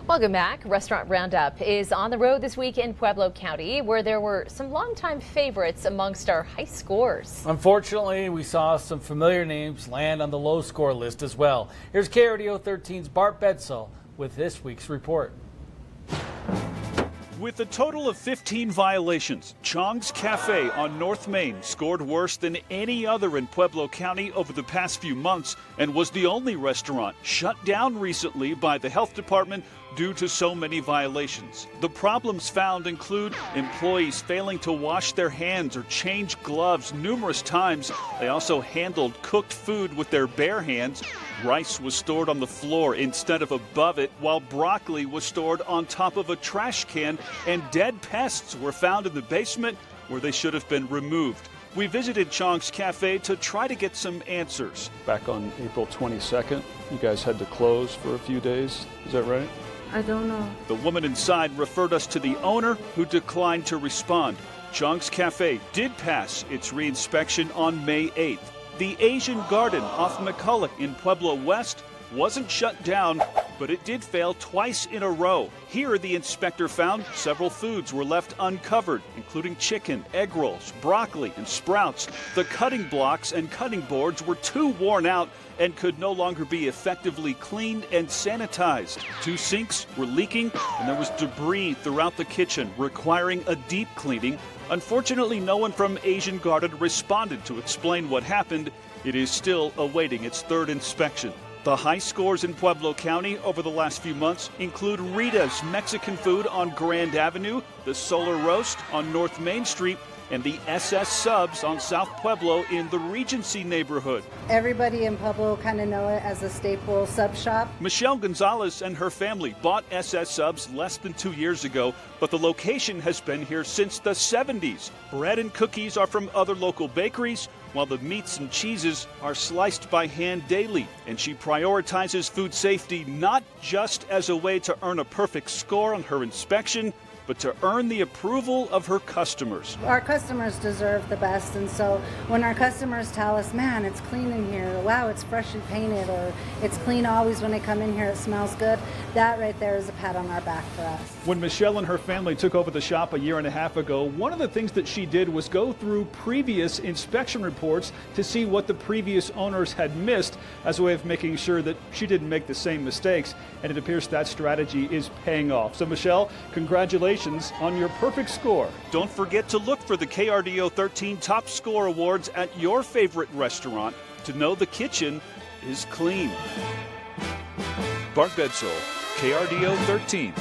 Welcome back. Restaurant Roundup is on the road this week in Pueblo County, where there were some longtime favorites amongst our high scores. Unfortunately, we saw some familiar names land on the low score list as well. Here's KRDO 13's Bart Bedsall with this week's report. With a total of 15 violations, Chong's Cafe on North Main scored worse than any other in Pueblo County over the past few months and was the only restaurant shut down recently by the health department due to so many violations. The problems found include employees failing to wash their hands or change gloves numerous times. They also handled cooked food with their bare hands. Rice was stored on the floor instead of above it, while broccoli was stored on top of a trash can, and dead pests were found in the basement where they should have been removed. We visited Chong's Cafe to try to get some answers. Back on April 22nd, you guys had to close for a few days. Is that right? I don't know. The woman inside referred us to the owner, who declined to respond. Chong's Cafe did pass its reinspection on May 8th. The Asian Garden off McCulloch in Pueblo West wasn't shut down, but it did fail twice in a row. Here, the inspector found several foods were left uncovered, including chicken, egg rolls, broccoli, and sprouts. The cutting blocks and cutting boards were too worn out and could no longer be effectively cleaned and sanitized. 2 sinks were leaking, and there was debris throughout the kitchen, requiring a deep cleaning. Unfortunately, no one from Asian Garden responded to explain what happened. It is still awaiting its third inspection. The high scores in Pueblo County over the last few months include Rita's Mexican Food on Grand Avenue, the Solar Roast on North Main Street, and the SS Subs on South Pueblo in the Regency neighborhood. Everybody in Pueblo kind of know it as a staple sub shop. Michelle Gonzalez and her family bought SS Subs less than 2 years ago, but the location has been here since the 70s. Bread and cookies are from other local bakeries, while the meats and cheeses are sliced by hand daily. And she prioritizes food safety not just as a way to earn a perfect score on her inspection, but to earn the approval of her customers. Our customers deserve the best, and so when our customers tell us, man, it's clean in here, wow, it's freshly painted, or it's clean always when they come in here, it smells good, that right there is a pat on our back for us. When Michelle and her family took over the shop a year and a half ago, one of the things that she did was go through previous inspection reports to see what the previous owners had missed as a way of making sure that she didn't make the same mistakes, and it appears that strategy is paying off. So Michelle, congratulations on your perfect score. Don't forget to look for the KRDO 13 Top Score Awards at your favorite restaurant to know the kitchen is clean. Bart Bedsall, KRDO 13.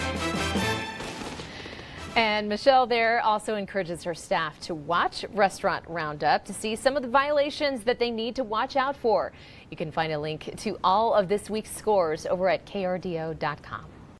And Michelle there also encourages her staff to watch Restaurant Roundup to see some of the violations that they need to watch out for. You can find a link to all of this week's scores over at krdo.com.